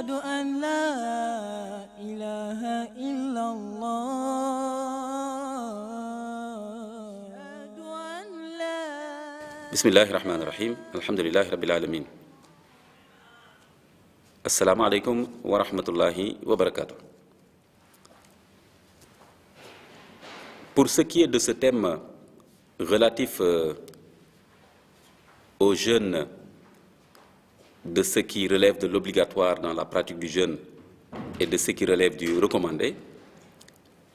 أشهد أن لا إله إلا الله أشهد أن لا بسم الله الرحمن الرحيم الحمد لله رب العالمين السلام عليكم ورحمة الله وبركاته. Pour ce qui est de ce thème relatif aux jeûnes, de ce qui relève de l'obligatoire dans la pratique du jeûne et de ce qui relève du recommandé,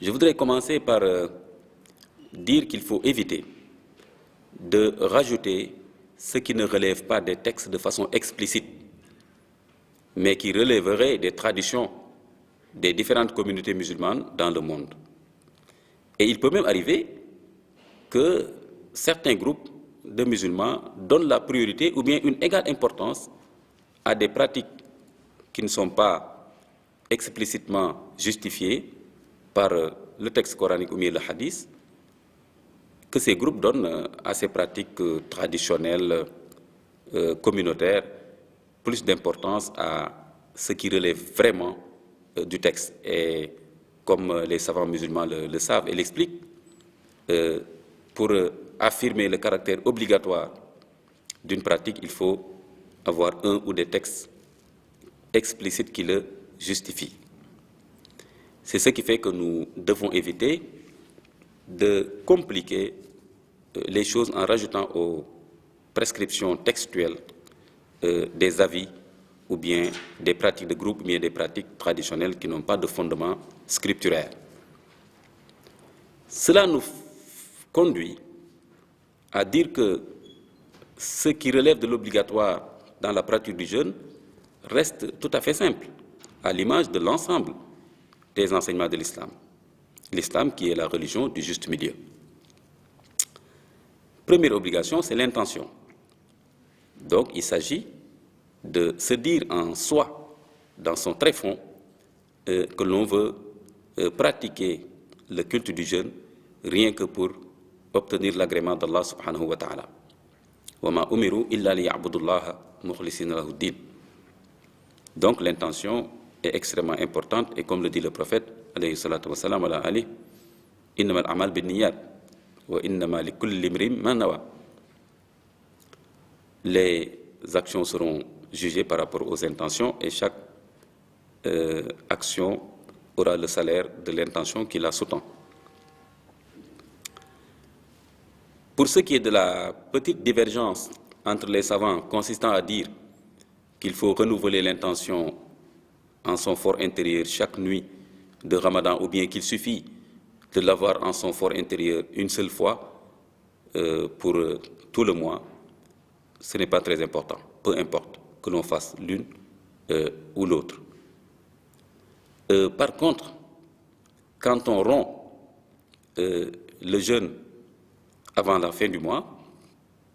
je voudrais commencer par dire qu'il faut éviter de rajouter ce qui ne relève pas des textes de façon explicite, mais qui relèverait des traditions des différentes communautés musulmanes dans le monde. Et il peut même arriver que certains groupes de musulmans donnent la priorité ou bien une égale importance à des pratiques qui ne sont pas explicitement justifiées par le texte coranique ou bien le hadith, que ces groupes donnent à ces pratiques traditionnelles, communautaires, plus d'importance à ce qui relève vraiment du texte. Et comme les savants musulmans le savent et l'expliquent, pour affirmer le caractère obligatoire d'une pratique, il faut avoir un ou des textes explicites qui le justifient. C'est ce qui fait que nous devons éviter de compliquer les choses en rajoutant aux prescriptions textuelles des avis ou bien des pratiques de groupe, ou bien des pratiques traditionnelles qui n'ont pas de fondement scripturaire. Cela nous conduit à dire que ce qui relève de l'obligatoire dans la pratique du jeûne reste tout à fait simple, à l'image de l'ensemble des enseignements de l'islam. L'islam qui est la religion du juste milieu. Première obligation, c'est l'intention. Donc il s'agit de se dire en soi, dans son tréfond, que l'on veut pratiquer le culte du jeûne rien que pour obtenir l'agrément d'Allah subhanahu wa ta'ala. وَمَا أُمِرُوا إِلَّا لِيَعْبُدُوا اللَّهَ مُخْلِصِينَ لَهُ الدِّينَ. Donc l'intention est extrêmement importante et comme le dit le prophète alayhi salatu wa salam ala ali, إِنَّمَا الْأَعْمَالُ بِالنِّيَّاتِ وَإِنَّمَا لِكُلِّ امْرِئٍ مَا نَوَى. Les actions seront jugées par rapport aux intentions et chaque action aura le salaire de l'intention qui la sous-tend. Pour ce qui est de la petite divergence entre les savants consistant à dire qu'il faut renouveler l'intention en son fort intérieur chaque nuit de Ramadan ou bien qu'il suffit de l'avoir en son fort intérieur une seule fois pour tout le mois, ce n'est pas très important, peu importe que l'on fasse l'une ou l'autre. Par contre, quand on rompt le jeûne avant la fin du mois,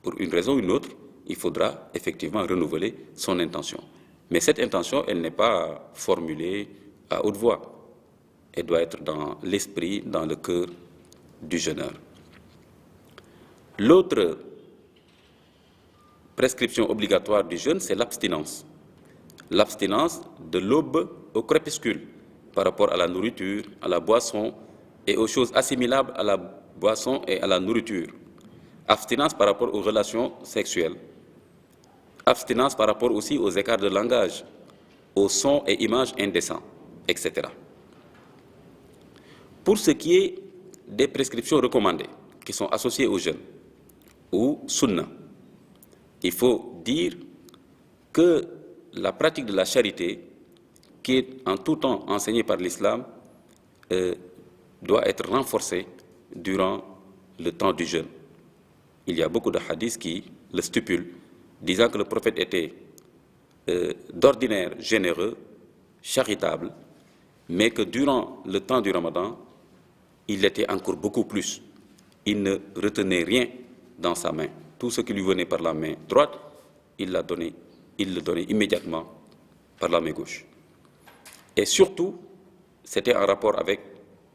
pour une raison ou une autre, il faudra effectivement renouveler son intention. Mais cette intention, elle n'est pas formulée à haute voix. Elle doit être dans l'esprit, dans le cœur du jeûneur. L'autre prescription obligatoire du jeûne, c'est l'abstinence. L'abstinence de l'aube au crépuscule par rapport à la nourriture, à la boisson et aux choses assimilables à la boisson et à la nourriture. Abstinence par rapport aux relations sexuelles. Abstinence par rapport aussi aux écarts de langage, aux sons et images indécents, etc. Pour ce qui est des prescriptions recommandées qui sont associées au jeûne ou sunna, il faut dire que la pratique de la charité, qui est en tout temps enseignée par l'islam, doit être renforcée durant le temps du jeûne. Il y a beaucoup de hadiths qui le stipulent, disant que le prophète était d'ordinaire généreux, charitable, mais que durant le temps du Ramadan, il l'était encore beaucoup plus. Il ne retenait rien dans sa main. Tout ce qui lui venait par la main droite, il le donnait immédiatement par la main gauche. Et surtout, c'était en rapport avec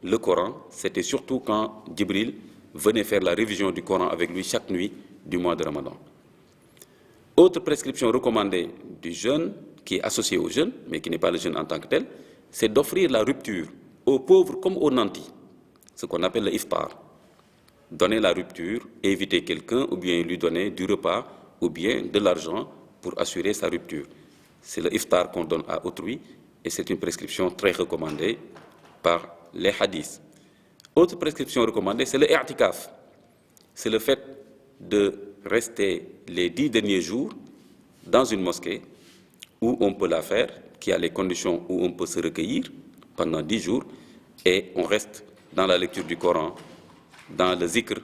le Coran, c'était surtout quand Djibril venait faire la révision du Coran avec lui chaque nuit du mois de Ramadan. Autre prescription recommandée du jeûne, qui est associé au jeûne, mais qui n'est pas le jeûne en tant que tel, c'est d'offrir la rupture aux pauvres comme aux nantis, ce qu'on appelle le iftar. Donner la rupture, éviter quelqu'un ou bien lui donner du repas ou bien de l'argent pour assurer sa rupture. C'est le iftar qu'on donne à autrui et c'est une prescription très recommandée par les hadiths. Autre prescription recommandée, c'est le i'tikaf. C'est le fait de rester les 10 derniers jours dans une mosquée où on peut la faire, qui a les conditions où on peut se recueillir pendant 10 jours, et on reste dans la lecture du Coran, dans le zikr,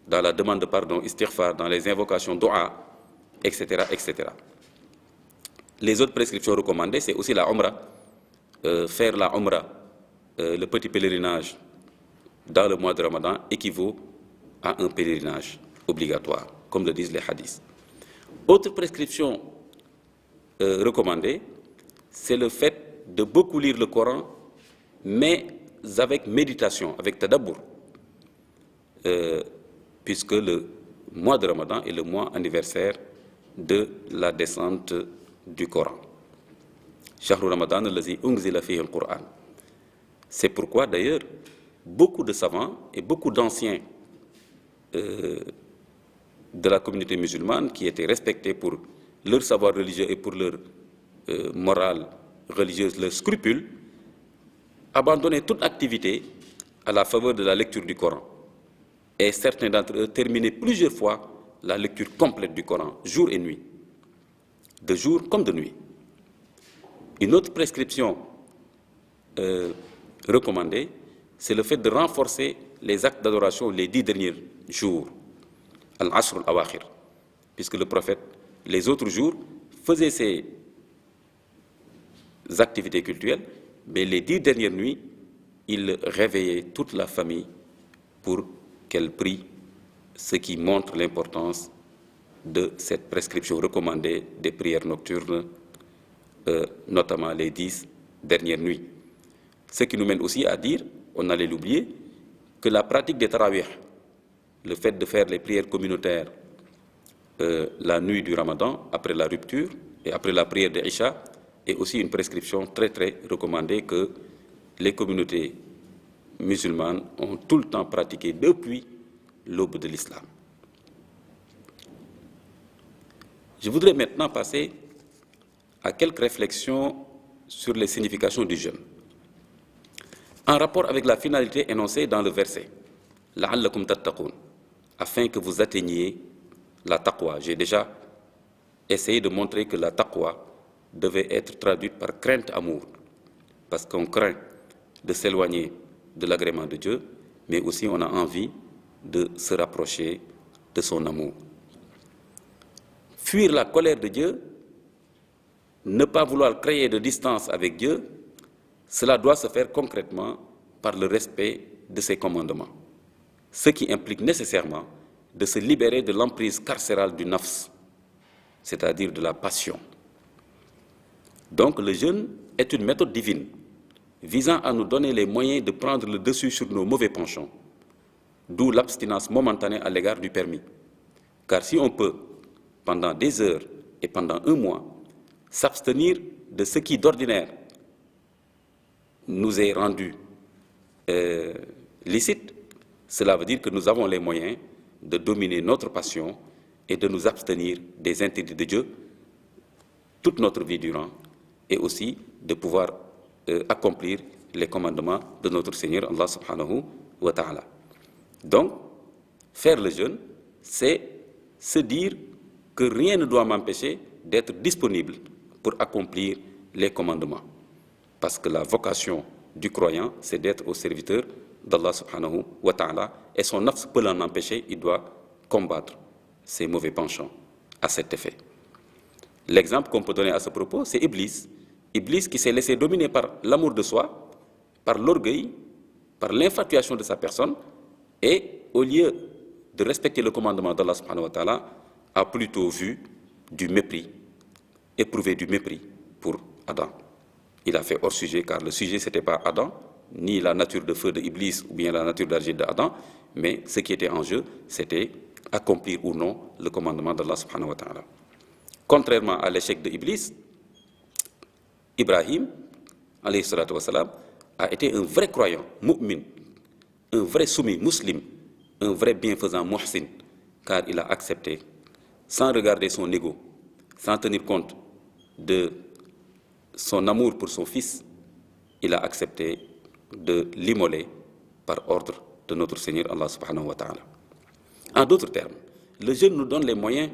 dans la demande de pardon, istighfar, dans les invocations, dua, etc., etc. Les autres prescriptions recommandées, c'est aussi la umrah. Faire la umrah, le petit pèlerinage, dans le mois de Ramadan, équivaut à un pèlerinage obligatoire, comme le disent les hadiths. Autre prescription recommandée, c'est le fait de beaucoup lire le Coran, mais avec méditation, avec tadabbur, puisque le mois de Ramadan est le mois anniversaire de la descente du Coran. Shahru Ramadan allazi unzila fihi al-Qur'an. C'est pourquoi d'ailleurs beaucoup de savants et beaucoup d'anciens de la communauté musulmane qui étaient respectés pour leur savoir religieux et pour leur morale religieuse, leurs scrupules, abandonnaient toute activité à la faveur de la lecture du Coran. Et certains d'entre eux terminaient plusieurs fois la lecture complète du Coran, jour et nuit, de jour comme de nuit. Une autre prescription recommandée, c'est le fait de renforcer les actes d'adoration les 10 derniers jours, al-ashr al-awakhir, puisque le prophète, les autres jours, faisait ses activités cultuelles, mais les 10 dernières nuits, il réveillait toute la famille pour qu'elle prie, ce qui montre l'importance de cette prescription recommandée des prières nocturnes, notamment les 10 dernières nuits. Ce qui nous mène aussi à dire, on allait l'oublier, que la pratique des tarawih, le fait de faire les prières communautaires la nuit du Ramadan, après la rupture et après la prière de Isha, est aussi une prescription très très recommandée que les communautés musulmanes ont tout le temps pratiquée depuis l'aube de l'islam. Je voudrais maintenant passer à quelques réflexions sur les significations du jeûne, en rapport avec la finalité énoncée dans le verset « La'allakum tattaqoun » afin que vous atteigniez la taqwa. J'ai déjà essayé de montrer que la taqwa devait être traduite par crainte-amour, parce qu'on craint de s'éloigner de l'agrément de Dieu, mais aussi on a envie de se rapprocher de son amour. Fuir la colère de Dieu, ne pas vouloir créer de distance avec Dieu, cela doit se faire concrètement par le respect de ses commandements, ce qui implique nécessairement de se libérer de l'emprise carcérale du nafs, c'est-à-dire de la passion. Donc le jeûne est une méthode divine visant à nous donner les moyens de prendre le dessus sur nos mauvais penchants, d'où l'abstinence momentanée à l'égard du permis. Car si on peut, pendant des heures et pendant un mois, s'abstenir de ce qui d'ordinaire nous est rendu licite, cela veut dire que nous avons les moyens de dominer notre passion et de nous abstenir des interdits de Dieu toute notre vie durant, et aussi de pouvoir accomplir les commandements de notre Seigneur Allah subhanahu wa ta'ala. Donc, faire le jeûne, c'est se dire que rien ne doit m'empêcher d'être disponible pour accomplir les commandements. Parce que la vocation du croyant, c'est d'être au serviteur d'Allah subhanahu wa ta'ala, et son nafs peut l'en empêcher, il doit combattre ses mauvais penchants à cet effet. L'exemple qu'on peut donner à ce propos, c'est Iblis. Iblis qui s'est laissé dominer par l'amour de soi, par l'orgueil, par l'infatuation de sa personne, et au lieu de respecter le commandement d'Allah subhanahu wa ta'ala, a plutôt vu du mépris, éprouvé du mépris pour Adam. Il a fait hors sujet, car le sujet c'était pas Adam, ni la nature de feu de Iblis ou bien la nature d'argile d'Adam, mais ce qui était en jeu, c'était accomplir ou non le commandement d'Allah subhanahu wa ta'ala. Contrairement à l'échec de Iblis, Ibrahim, alayhi salatu wassalam, a été un vrai croyant, mu'min, un vrai soumis, musulman, un vrai bienfaisant, muhsin, car il a accepté, sans regarder son ego, sans tenir compte de son amour pour son fils, il a accepté de l'immoler par ordre de notre Seigneur Allah subhanahu wa ta'ala. En d'autres termes, le jeûne nous donne les moyens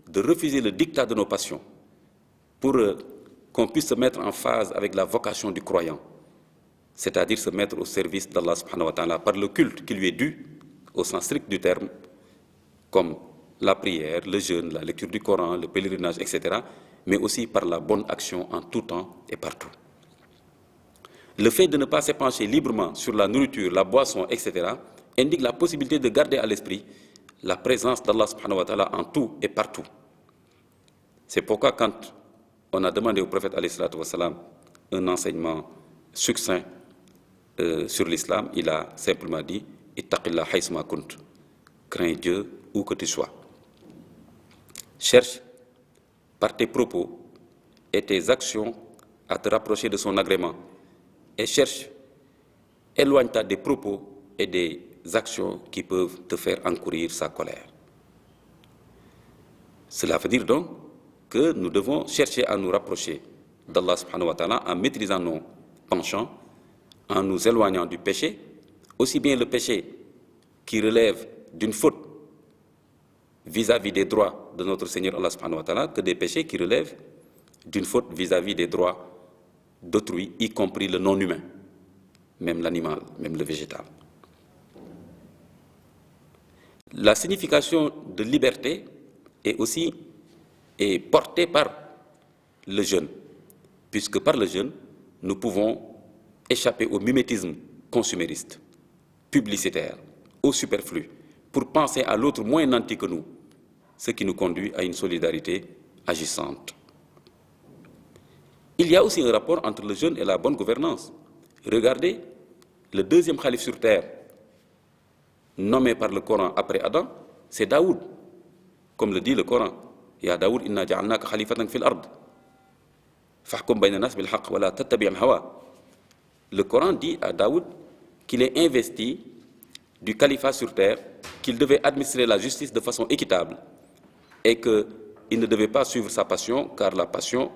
de refuser le dictat de nos passions pour qu'on puisse se mettre en phase avec la vocation du croyant, c'est-à-dire se mettre au service d'Allah subhanahu wa ta'ala par le culte qui lui est dû, au sens strict du terme, comme la prière, le jeûne, la lecture du Coran, le pèlerinage, etc., mais aussi par la bonne action en tout temps et partout. Le fait de ne pas s'épancher librement sur la nourriture, la boisson, etc., indique la possibilité de garder à l'esprit la présence d'Allah subhanahu wa ta'ala en tout et partout. C'est pourquoi quand on a demandé au prophète alayhi salatu wassalam un enseignement succinct sur l'islam, il a simplement dit « Ittaqillah haysma kunt » crains Dieu où que tu sois. Cherche par tes propos et tes actions à te rapprocher de son agrément et éloigne-toi des propos et des actions qui peuvent te faire encourir sa colère. Cela veut dire donc que nous devons chercher à nous rapprocher d'Allah subhanahu wa ta'ala en maîtrisant nos penchants, en nous éloignant du péché, aussi bien le péché qui relève d'une faute vis-à-vis des droits de notre Seigneur Allah subhanahu wa ta'ala que des péchés qui relèvent d'une faute vis-à-vis des droits d'autrui, y compris le non-humain, même l'animal, même le végétal. La signification de liberté est portée par le jeûne, puisque par le jeûne, nous pouvons échapper au mimétisme consumériste, publicitaire, au superflu, pour penser à l'autre moins nanti que nous, ce qui nous conduit à une solidarité agissante. Il y a aussi un rapport entre le jeûne et la bonne gouvernance. Regardez, le deuxième calife sur terre, nommé par le Coran après Adam, c'est Daoud. Comme le dit le Coran, Ya Daoud, inna ja'alnaka khalifatan fil ard. Fahkum bayna nas bil haqq wa la tattabi' al hawa. Le Coran dit à Daoud qu'il est investi du califat sur terre, qu'il devait administrer la justice de façon équitable et qu'il ne devait pas suivre sa passion, car la passion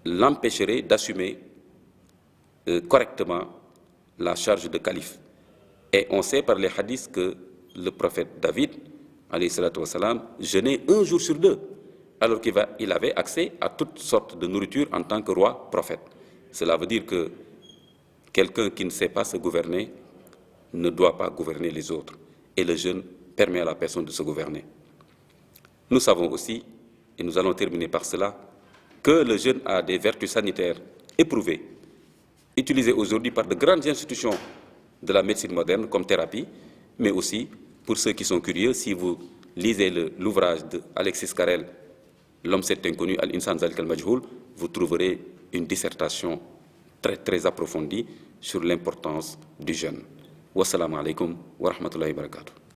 l'empêcherait d'assumer correctement la charge de calife. Et on sait par les hadiths que le prophète David, alayhi salatu wassalam, jeûnait un jour sur deux, alors qu'il avait accès à toutes sortes de nourriture en tant que roi prophète. Cela veut dire que quelqu'un qui ne sait pas se gouverner ne doit pas gouverner les autres. Et le jeûne permet à la personne de se gouverner. Nous savons aussi, et nous allons terminer par cela, que le jeûne a des vertus sanitaires éprouvées, utilisées aujourd'hui par de grandes institutions de la médecine moderne comme thérapie, mais aussi, pour ceux qui sont curieux, si vous lisez l'ouvrage d'Alexis Carrel, L'homme c'est inconnu, Al-Insan Zalik al-Majhoul, vous trouverez une dissertation très très approfondie sur l'importance du jeûne. Wassalamu alaikum wa rahmatullahi wa barakatuh.